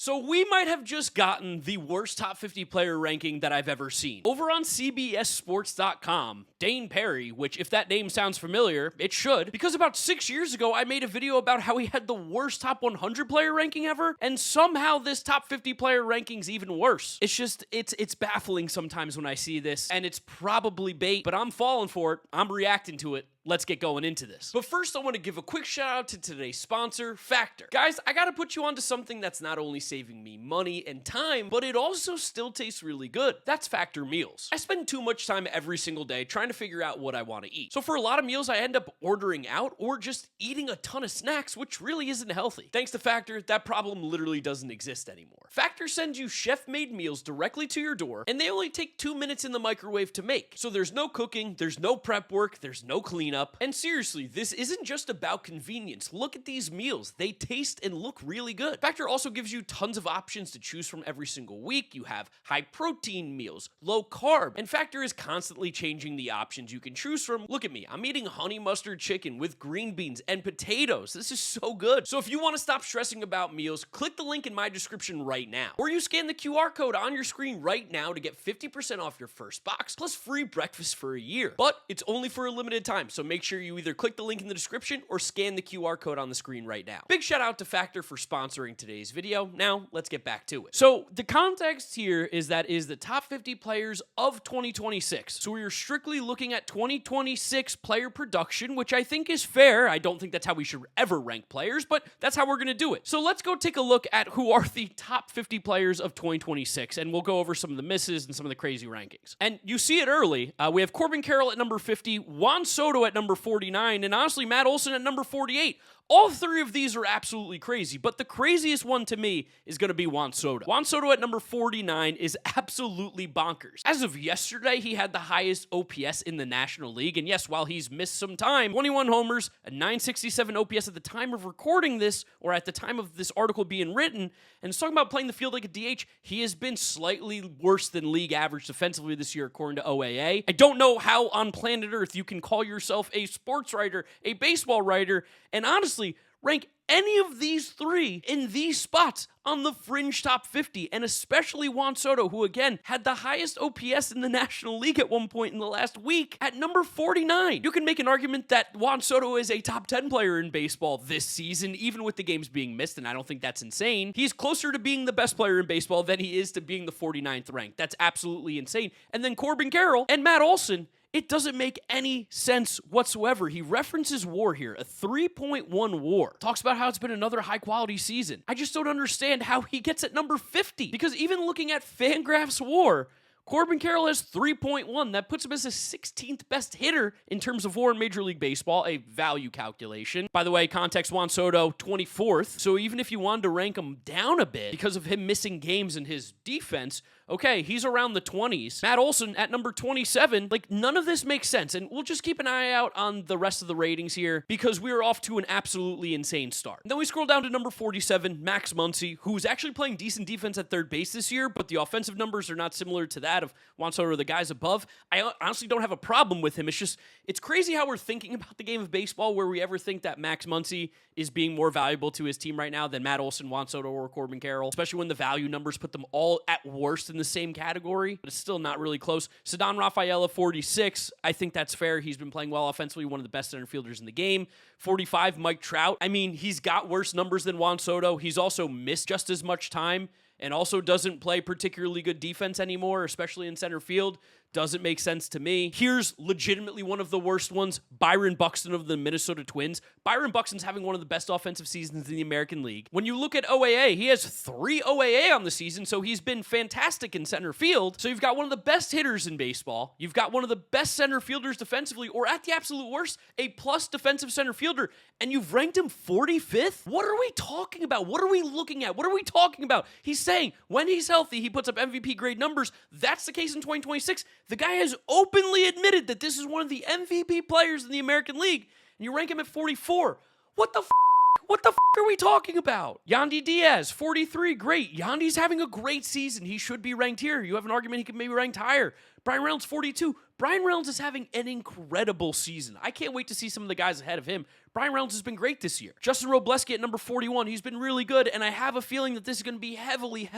So we might have just gotten the worst top 50 player ranking that I've ever seen. Over on CBSSports.com, Dane Perry, which if that name sounds familiar, it should, because about 6 years ago I made a video about how he had the worst top 100 player ranking ever, and somehow this top 50 player ranking's even worse. It's just, it's baffling sometimes when I see this, and it's probably bait, but I'm falling for it. I'm reacting to it. Let's get going into this. But first, I want to give a quick shout out to today's sponsor, Factor. Guys, I gotta put you onto something that's not only saving me money and time, but it also still tastes really good. That's Factor meals. I spend too much time every single day trying to figure out what I want to eat. So for a lot of meals, I end up ordering out or just eating a ton of snacks, which really isn't healthy. Thanks to Factor, that problem literally doesn't exist anymore. Factor sends you chef-made meals directly to your door, and they only take 2 minutes in the microwave to make. So there's no cooking, there's no prep work, there's no cleanup. And seriously, this isn't just about convenience. Look at these meals. They taste and look really good. Factor also gives you tons of options to choose from every single week. You have high protein meals, low carb, and Factor is constantly changing the options you can choose from. Look at me. I'm eating honey mustard chicken with green beans and potatoes. This is so good. So if you want to stop stressing about meals, click the link in my description right now. Or you scan the QR code on your screen right now to get 50% off your first box, plus free breakfast for a year. But it's only for a limited time, so make sure you either click the link in the description or scan the QR code on the screen right now. Big shout out to Factor for sponsoring today's video. Now, let's get back to it. So, the context here is the top 50 players of 2026. So, we are strictly looking at 2026 player production, which I think is fair. I don't think that's how we should ever rank players, but that's how we're going to do it. So, let's go take a look at who are the top 50 players of 2026, and we'll go over some of the misses and some of the crazy rankings. And you see it early. We have Corbin Carroll at number 50, Juan Soto at number 49, and honestly, Matt Olson at number 48. All three of these are absolutely crazy, but the craziest one to me is going to be Juan Soto. Juan Soto at number 49 is absolutely bonkers. As of yesterday, he had the highest OPS in the National League, and yes, while he's missed some time, 21 homers, a 967 OPS at the time of recording this, or at the time of this article being written, and it's talking about playing the field like a DH, he has been slightly worse than league average defensively this year, according to OAA. I don't know how on planet Earth you can call yourself a sports writer, a baseball writer, and honestly, rank any of these three in these spots on the fringe top 50, and especially Juan Soto, who again had the highest OPS in the National League at one point in the last week at number 49. You can make an argument that Juan Soto is a top 10 player in baseball this season, even with the games being missed, and I don't think that's insane. He's closer to being the best player in baseball than he is to being the 49th ranked. That's absolutely insane. And then Corbin Carroll and Matt Olson, it doesn't make any sense whatsoever. He references WAR here, a 3.1 WAR. Talks about how it's been another high-quality season. I just don't understand how he gets at number 50, because even looking at Fangraphs WAR, Corbin Carroll has 3.1. That puts him as the 16th best hitter in terms of WAR in Major League Baseball, a value calculation. By the way, context, Juan Soto, 24th. So even if you wanted to rank him down a bit because of him missing games in his defense, okay, he's around the 20s. Matt Olson at number 27. Like, none of this makes sense. And we'll just keep an eye out on the rest of the ratings here because we're off to an absolutely insane start. And then we scroll down to number 47, Max Muncy, who's actually playing decent defense at third base this year, but the offensive numbers are not similar to that of Juan Soto or the guys above. I honestly don't have a problem with him. It's crazy how we're thinking about the game of baseball where we ever think that Max Muncy is being more valuable to his team right now than Matt Olson, Juan Soto, or Corbin Carroll, especially when the value numbers put them all at worst in the same category, but it's still not really close. Ceddanne Rafaela, 46. I think that's fair. He's been playing well offensively, one of the best center fielders in the game. 45, Mike Trout. I mean, he's got worse numbers than Juan Soto. He's also missed just as much time and also doesn't play particularly good defense anymore, especially in center field. Doesn't make sense to me. Here's legitimately one of the worst ones, Byron Buxton of the Minnesota Twins. Byron Buxton's having one of the best offensive seasons in the American League. When you look at OAA, he has 3 OAA on the season, so he's been fantastic in center field. So you've got one of the best hitters in baseball. You've got one of the best center fielders defensively, or at the absolute worst, a plus defensive center fielder, and you've ranked him 45th? What are we talking about? What are we looking at? What are we talking about? He's saying when he's healthy, he puts up MVP grade numbers. That's the case in 2026. The guy has openly admitted that this is one of the MVP players in the American League, and you rank him at 44. What the f***? What the f*** are we talking about? Yandy Diaz, 43, great. Yandy's having a great season. He should be ranked here. You have an argument he could maybe ranked higher. Brian Reynolds, 42. Brian Reynolds is having an incredible season. I can't wait to see some of the guys ahead of him. Brian Reynolds has been great this year. Justin Robleski at number 41, he's been really good, and I have a feeling that this is going to be heavily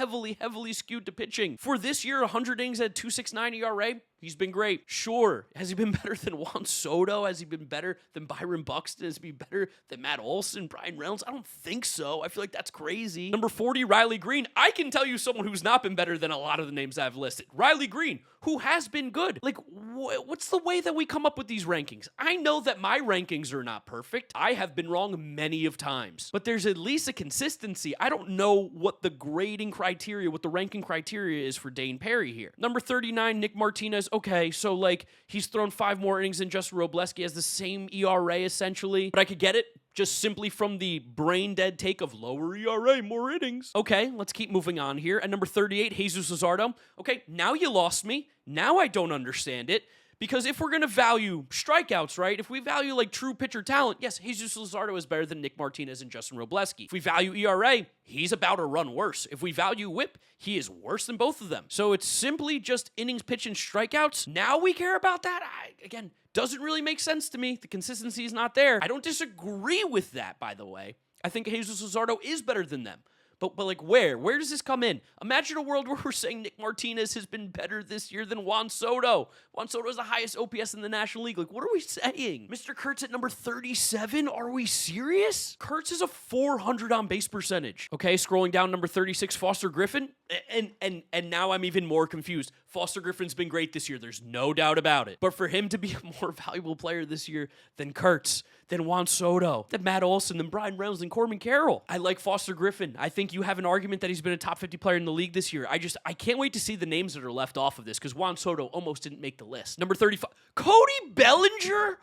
skewed to pitching. For this year, 100 innings at 2.69 ERA, he's been great. Sure. Has he been better than Juan Soto? Has he been better than Byron Buxton? Has he been better than Matt Olson, Brian Reynolds? I don't think so. I feel like that's crazy. Number 40, Riley Green. I can tell you someone who's not been better than a lot of the names I've listed. Riley Green, who has been good. Like, what's the way that we come up with these rankings? I know that my rankings are not perfect. I have been wrong many of times, but there's at least a consistency. I don't know what the grading criteria, what the ranking criteria is for Dane Perry here. Number 39, Nick Martinez. Okay, so like he's thrown 5 more innings than Justin Robleski, has the same ERA essentially, but I could get it just simply from the brain dead take of lower ERA, more innings. Okay, let's keep moving on here. At number 38, Jesus Luzardo. Okay, now you lost me. Now I don't understand it. Because if we're going to value strikeouts, right? If we value like true pitcher talent, yes, Jesus Luzardo is better than Nick Martinez and Justin Robleski. If we value ERA, he's about to run worse. If we value whip, he is worse than both of them. So it's simply just innings pitched and strikeouts. Now we care about that? Again, doesn't really make sense to me. The consistency is not there. I don't disagree with that, by the way. I think Jesus Luzardo is better than them. But like where? Where does this come in? Imagine a world where we're saying Nick Martinez has been better this year than Juan Soto. Juan Soto is the highest OPS in the National League. Like, what are we saying? Mr. Kurtz at number 37? Are we serious? Kurtz is a 400 on base percentage. Okay, scrolling down, number 36, Foster Griffin. And now I'm even more confused. Foster Griffin's been great this year. There's no doubt about it. But for him to be a more valuable player this year than Kurtz, than Juan Soto, than Matt Olson, than Brian Reynolds, than Corbin Carroll. I like Foster Griffin. I think you have an argument that he's been a top 50 player in the league this year. I can't wait to see the names that are left off of this because Juan Soto almost didn't make the list. Number 35, Cody Bellinger?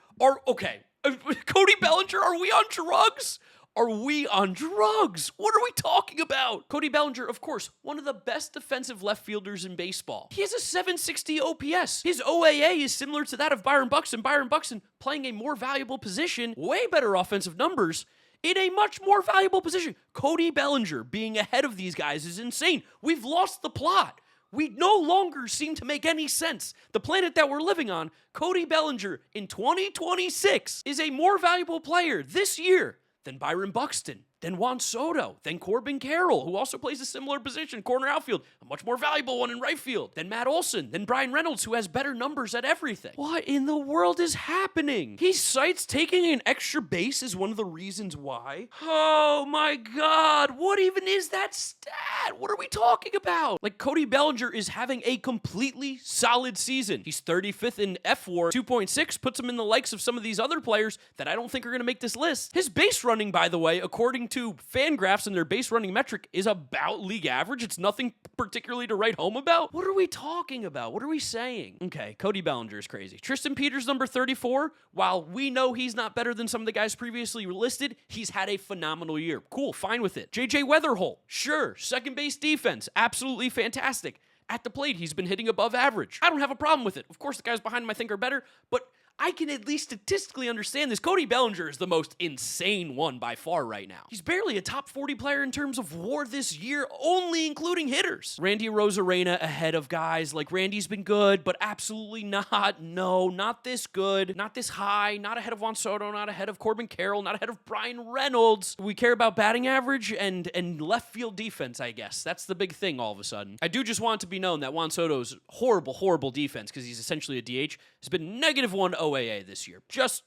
Cody Bellinger, are we on drugs? Are we on drugs? What are we talking about? Cody Bellinger, of course, one of the best defensive left fielders in baseball. He has a 760 OPS. His OAA is similar to that of Byron Buxton. Byron Buxton playing a more valuable position, way better offensive numbers, in a much more valuable position. Cody Bellinger being ahead of these guys is insane. We've lost the plot. We no longer seem to make any sense. The planet that we're living on, Cody Bellinger in 2026 is a more valuable player this year than Byron Buxton, than Juan Soto, than Corbin Carroll, who also plays a similar position, corner outfield, a much more valuable one in right field, than Matt Olson, than Brian Reynolds, who has better numbers at everything. What in the world is happening? He cites taking an extra base as one of the reasons why. Oh my God, what even is that stat? What are we talking about? Like, Cody Bellinger is having a completely solid season. He's 35th in F-WAR, 2.6, puts him in the likes of some of these other players that I don't think are going to make this list. His base running, by the way, according to Fangraphs and their base running metric, is about league average. It's nothing particularly to write home about. What are we talking about? What are we saying? Okay, Cody Bellinger is crazy. Tristan Peters, number 34. While we know he's not better than some of the guys previously listed, he's had a phenomenal year. Cool, fine with it. JJ Weatherholt, sure. Second base defense, absolutely fantastic. At the plate, he's been hitting above average. I don't have a problem with it. Of course, the guys behind him I think are better, but I can at least statistically understand this. Cody Bellinger is the most insane one by far right now. He's barely a top 40 player in terms of WAR this year, only including hitters. Randy Rosarena ahead of guys like Randy's been good, but absolutely not. No, not this good, not this high, not ahead of Juan Soto, not ahead of Corbin Carroll, not ahead of Brian Reynolds. We care about batting average and left field defense, I guess. That's the big thing all of a sudden. I do just want it to be known that Juan Soto's horrible defense, because he's essentially a DH, has been -1 OAA this year. Just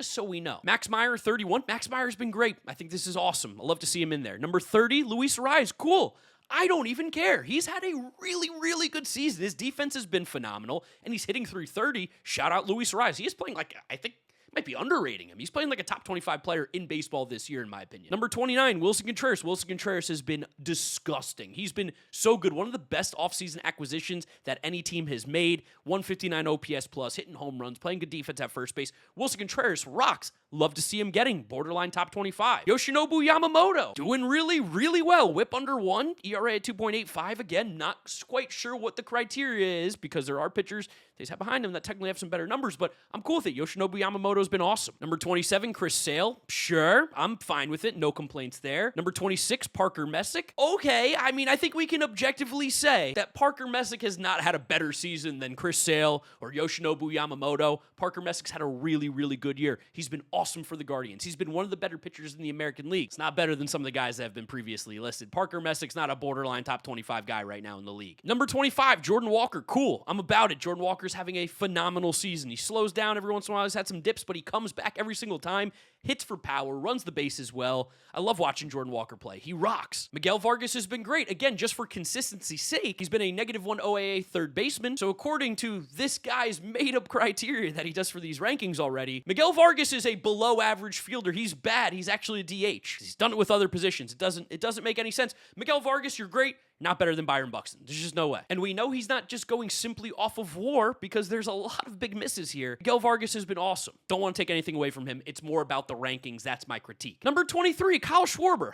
so we know. Max Meyer, 31. Max Meyer's been great. I think this is awesome. I love to see him in there. Number 30, Luis Ariz. Cool. I don't even care. He's had a really good season. His defense has been phenomenal, and he's hitting 330. Shout out Luis Ariz. He is playing like, I think, might be underrating him. He's playing like a top 25 player in baseball this year, in my opinion. Number 29, Wilson Contreras. Wilson Contreras has been disgusting. He's been so good. One of the best offseason acquisitions that any team has made. 159 OPS plus, hitting home runs, playing good defense at first base. Wilson Contreras rocks. Love to see him getting borderline top 25. Yoshinobu Yamamoto, doing really, really well. Whip under 1, ERA at 2.85. Again, not quite sure what the criteria is because there are pitchers they have behind him that technically have some better numbers, but I'm cool with it. Yoshinobu Yamamoto's been awesome. Number 27, Chris Sale. Sure, I'm fine with it. No complaints there. Number 26, Parker Messick. Okay, I mean, I think we can objectively say that Parker Messick has not had a better season than Chris Sale or Yoshinobu Yamamoto. Parker Messick's had a really, really good year. He's been awesome for the Guardians. He's been one of the better pitchers in the American League. It's not better than some of the guys that have been previously listed. Parker Messick's not a borderline top 25 guy right now in the league. Number 25, Jordan Walker. Cool. I'm about it. Jordan Walker's having a phenomenal season. He slows down every once in a while. He's had some dips, but he comes back every single time. Hits for power, runs the bases well. I love watching Jordan Walker play. He rocks. Miguel Vargas has been great. Again, just for consistency's sake, he's been a -1 OAA third baseman. So according to this guy's made-up criteria that he does for these rankings already, Miguel Vargas is a below-average fielder. He's bad. He's actually a DH. He's done it with other positions. It doesn't make any sense. Miguel Vargas, you're great. Not better than Byron Buxton. There's just no way. And we know he's not just going simply off of WAR because there's a lot of big misses here. Miguel Vargas has been awesome. Don't want to take anything away from him. It's more about the rankings. That's my critique. Number 23, Kyle Schwarber.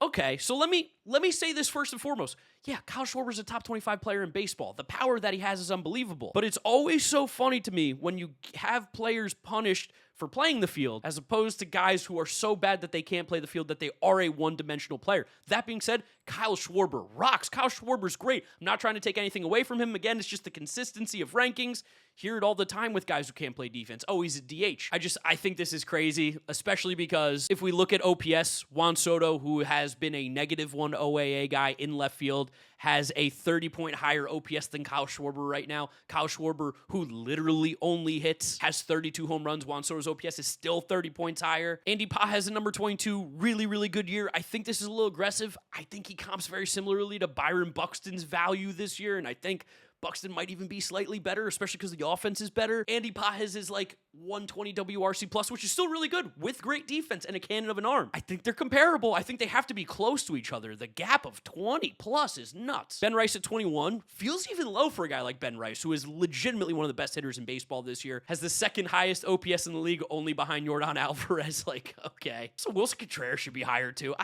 Okay, so let me say this first and foremost. Yeah, Kyle Schwarber's a top 25 player in baseball. The power that he has is unbelievable. But it's always so funny to me when you have players punished for playing the field as opposed to guys who are so bad that they can't play the field that they are a one-dimensional player. That being said, Kyle Schwarber rocks. Kyle Schwarber's great. I'm not trying to take anything away from him. Again, it's just the consistency of rankings. Hear it all the time with guys who can't play defense. Oh, he's a DH. I think this is crazy, especially because if we look at OPS, Juan Soto, who has been a -1 OAA guy in left field, has a 30-point higher OPS than Kyle Schwarber right now. Kyle Schwarber, who literally only hits, has 32 home runs. Juan Soto's OPS is still 30 points higher. Andy Pa has a number 22, really, really good year. I think this is a little aggressive. I think he comps very similarly to Byron Buxton's value this year, and I think Buxton might even be slightly better, especially because the offense is better. Andy Pajes is like 120 WRC plus, which is still really good with great defense and a cannon of an arm. I think they're comparable. I think they have to be close to each other. The gap of 20 plus is nuts. Ben Rice at 21 feels even low for a guy like Ben Rice, who is legitimately one of the best hitters in baseball this year. Has the second highest OPS in the league, only behind Yordan Alvarez. Like, okay. So Wilson Contreras should be higher too.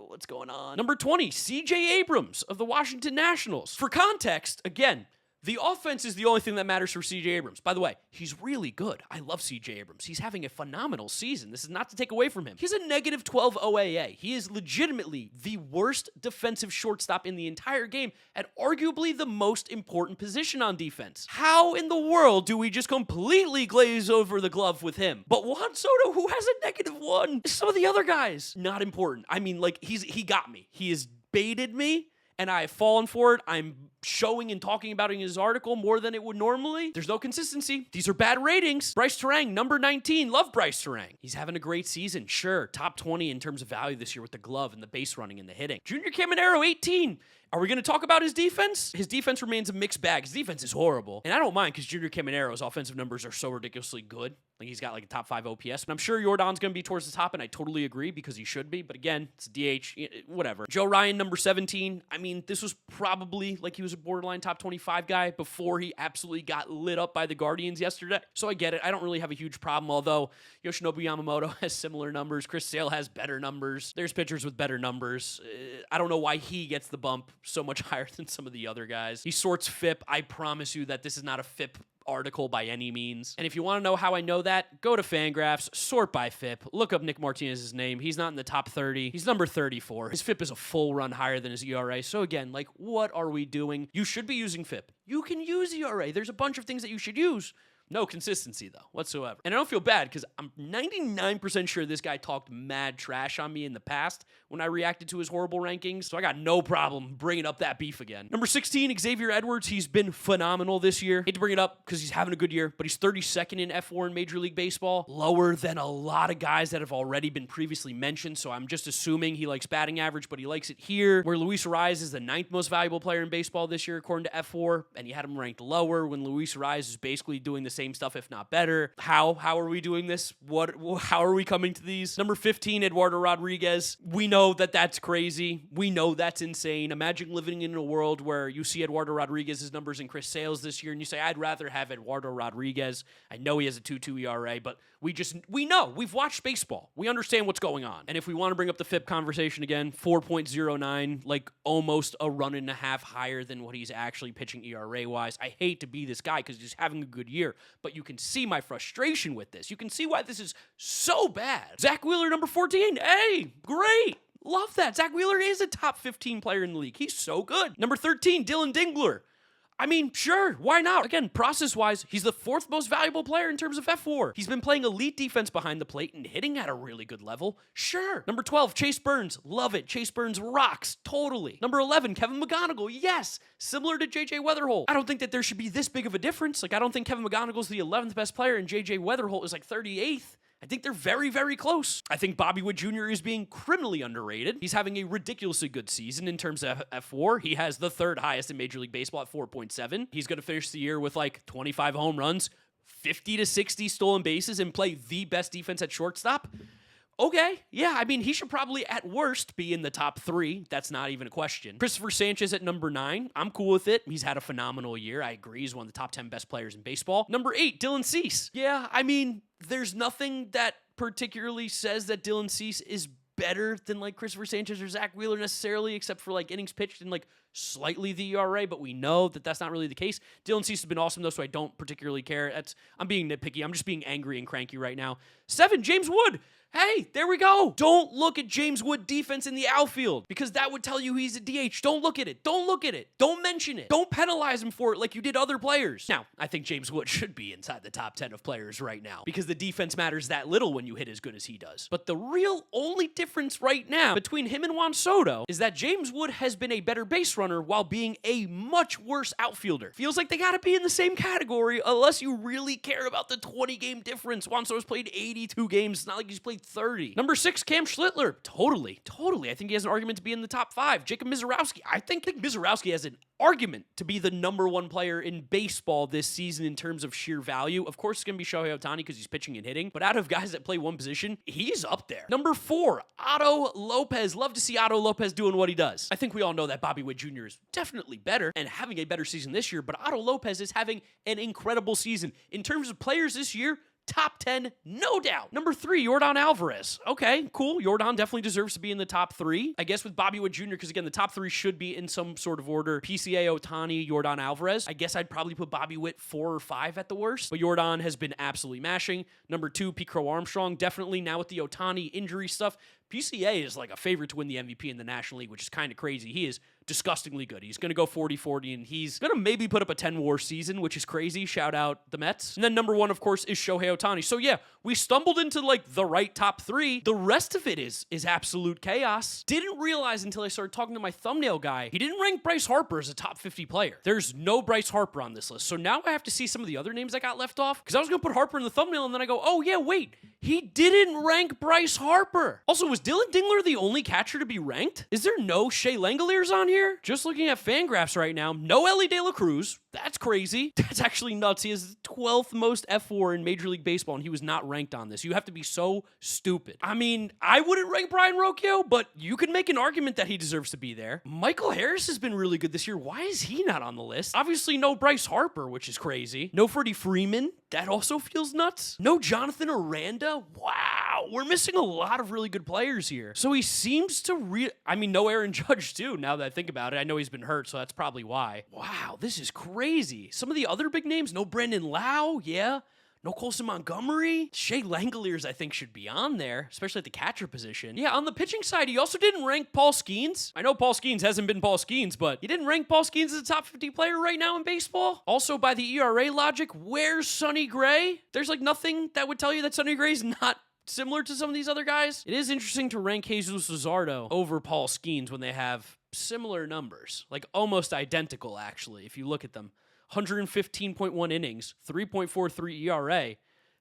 What's going on? Number 20, CJ Abrams of the Washington Nationals. For context, again, the offense is the only thing that matters for C.J. Abrams. By the way, he's really good. I love C.J. Abrams. He's having a phenomenal season. This is not to take away from him. He's a -12 OAA. He is legitimately the worst defensive shortstop in the entire game at arguably the most important position on defense. How in the world do we just completely glaze over the glove with him? But Juan Soto, who has a -1, some of the other guys, not important. I mean, like, he got me. He has baited me, and I have fallen for it. I'm showing and talking about it in his article more than it would normally. There's no consistency. These are bad ratings. Bryce Terang, number 19. Love Bryce Terang. He's having a great season. Sure, top 20 in terms of value this year with the glove and the base running and the hitting. Junior Caminero, 18. Are we going to talk about his defense? His defense remains a mixed bag. His defense is horrible. And I don't mind because Junior Caminero's offensive numbers are so ridiculously good. Like, he's got like a top 5 OPS. And I'm sure Yordan's going to be towards the top, and I totally agree because he should be. But again, it's a DH, whatever. Joe Ryan, number 17. I mean, this was probably like he was a borderline top 25 guy before he absolutely got lit up by the Guardians yesterday. So I get it. I don't really have a huge problem, although Yoshinobu Yamamoto has similar numbers. Chris Sale has better numbers. There's pitchers with better numbers. I don't know why he gets the bump so much higher than some of the other guys. He sorts FIP. I promise you that this is not a FIP article by any means. And if you want to know how I know that, go to Fangraphs, sort by FIP, look up Nick Martinez's name. He's not in the top 30. He's number 34. His FIP is a full run higher than his ERA. So again, like, what are we doing? You should be using FIP. You can use ERA. There's a bunch of things that you should use. No consistency, though, whatsoever. And I don't feel bad because I'm 99% sure this guy talked mad trash on me in the past when I reacted to his horrible rankings, so I got no problem bringing up that beef again. Number 16, Xavier Edwards. He's been phenomenal this year. Hate to bring it up because he's having a good year, but he's 32nd in F4 in Major League Baseball, lower than a lot of guys that have already been previously mentioned, so I'm just assuming he likes batting average, but he likes it here, where Luis Ariz is the 9th most valuable player in baseball this year, according to F4, and you had him ranked lower when Luis Ariz is basically doing the same stuff, if not better. How are we doing this? How are we coming to these? Number 15, Eduardo Rodriguez. We know that that's crazy. We know that's insane. Imagine living in a world where you see Eduardo Rodriguez's numbers and Chris Sale's this year, and you say, I'd rather have Eduardo Rodriguez. I know he has a 2.2 ERA, but We know. We've watched baseball. We understand what's going on. And if we want to bring up the FIP conversation again, 4.09, like almost a run and a half higher than what he's actually pitching ERA-wise. I hate to be this guy because he's having a good year, but you can see my frustration with this. You can see why this is so bad. Zach Wheeler, number 14. Hey, great. Love that. Zach Wheeler is a top 15 player in the league. He's so good. Number 13, Dylan Dingler. I mean, sure, why not? Again, process-wise, he's the 4th most valuable player in terms of F4. He's been playing elite defense behind the plate and hitting at a really good level. Sure. Number 12, Chase Burns. Love it. Chase Burns rocks. Totally. Number 11, Kevin McGonigal. Yes. Similar to JJ Weatherholt. I don't think that there should be this big of a difference. Like, I don't think Kevin McGonigal's the 11th best player and JJ Weatherholt is like 38th. I think they're very, very close. I think Bobby Witt Jr. is being criminally underrated. He's having a ridiculously good season in terms of F4. He has the 3rd highest in Major League Baseball at 4.7. He's going to finish the year with like 25 home runs, 50 to 60 stolen bases, and play the best defense at shortstop. Okay, yeah, I mean, he should probably, at worst, be in the top 3. That's not even a question. Christopher Sanchez at number 9. I'm cool with it. He's had a phenomenal year. I agree. He's one of the top 10 best players in baseball. Number 8, Dylan Cease. Yeah, I mean, there's nothing that particularly says that Dylan Cease is better than like Christopher Sanchez or Zach Wheeler necessarily, except for like innings pitched and like slightly the ERA, but we know that that's not really the case. Dylan Cease has been awesome though, so I don't particularly care. I'm being nitpicky. I'm just being angry and cranky right now. 7, James Wood. Hey, there we go. Don't look at James Wood defense in the outfield because that would tell you he's a DH. Don't look at it. Don't look at it. Don't mention it. Don't penalize him for it like you did other players. Now, I think James Wood should be inside the top 10 of players right now because the defense matters that little when you hit as good as he does. But the real only difference right now between him and Juan Soto is that James Wood has been a better base runner while being a much worse outfielder. Feels like they got to be in the same category unless you really care about the 20-game difference. Juan Soto's played 82 games. It's not like he's played 30. Number 6, Cam Schlittler. Totally. I think he has an argument to be in the top 5. Jacob Mizorowski. I think Mizorowski has an argument to be the number 1 player in baseball this season in terms of sheer value. Of course, it's going to be Shohei Ohtani because he's pitching and hitting, but out of guys that play one position, he's up there. Number 4, Otto Lopez. Love to see Otto Lopez doing what he does. I think we all know that Bobby Witt Jr. is definitely better and having a better season this year, but Otto Lopez is having an incredible season. In terms of players this year, top 10, no doubt. Number 3, Yordan Alvarez. Okay, cool. Yordan definitely deserves to be in the top 3. I guess with Bobby Witt Jr., because again, the top 3 should be in some sort of order. PCA, Ohtani, Yordan Alvarez. I guess I'd probably put Bobby Witt 4 or 5 at the worst, but Yordan has been absolutely mashing. Number 2, Pete Crow Armstrong. Definitely now with the Ohtani injury stuff, PCA is like a favorite to win the MVP in the National League, which is kind of crazy. He is disgustingly good. He's going to go 40-40, and he's going to maybe put up a 10-WAR season, which is crazy. Shout out the Mets. And then number 1, of course, is Shohei Ohtani. So yeah, we stumbled into like the right top 3. The rest of it is absolute chaos. Didn't realize until I started talking to my thumbnail guy, he didn't rank Bryce Harper as a top 50 player. There's no Bryce Harper on this list. So now I have to see some of the other names I got left off, because I was going to put Harper in the thumbnail, and then I go, oh yeah, wait, he didn't rank Bryce Harper. Also, was Dylan Dingler the only catcher to be ranked? Is there no Shea Langoliers on here? Just looking at Fangraphs right now, no Ellie De La Cruz. That's crazy. That's actually nuts. He has the 12th most F4 in Major League Baseball, and he was not ranked on this. You have to be so stupid. I mean, I wouldn't rank Brian Rocchio, but you can make an argument that he deserves to be there. Michael Harris has been really good this year. Why is he not on the list? Obviously, no Bryce Harper, which is crazy. No Freddie Freeman. That also feels nuts. No Jonathan Aranda. Wow. We're missing a lot of really good players here. So he seems to no Aaron Judge too, now that I think about it. I know he's been hurt, so that's probably why. Wow, this is crazy. Some of the other big names, no Brandon Lau, yeah. No Colson Montgomery. Shea Langoliers, I think, should be on there, especially at the catcher position. Yeah, on the pitching side, he also didn't rank Paul Skeens. I know Paul Skeens hasn't been Paul Skeens, but he didn't rank Paul Skeens as a top 50 player right now in baseball. Also, by the ERA logic, where's Sonny Gray? There's like nothing that would tell you that Sonny Gray's not similar to some of these other guys. It is interesting to rank Jesus Luzardo over Paul Skeens when they have similar numbers, like almost identical, actually, if you look at them. 115.1 innings, 3.43 ERA.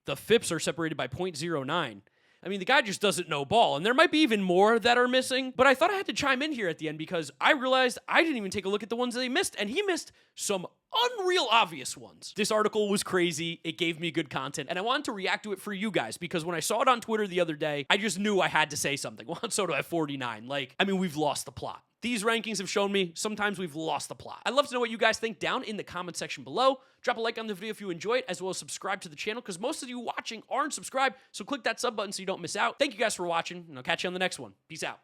The FIPS are separated by 0.09. I mean, the guy just doesn't know ball, and there might be even more that are missing, but I thought I had to chime in here at the end because I realized I didn't even take a look at the ones that he missed, and he missed some unreal obvious ones. This article was crazy. It gave me good content, and I wanted to react to it for you guys because when I saw it on Twitter the other day, I just knew I had to say something. Juan Soto at 49. We've lost the plot. these rankings have shown me sometimes we've lost the plot. I'd love to know what you guys think down in the comment section below. Drop a like on the video if you enjoy it, as well as subscribe to the channel, because most of you watching aren't subscribed, so click that sub button so you don't miss out. Thank you guys for watching, and I'll catch you on the next one. Peace out.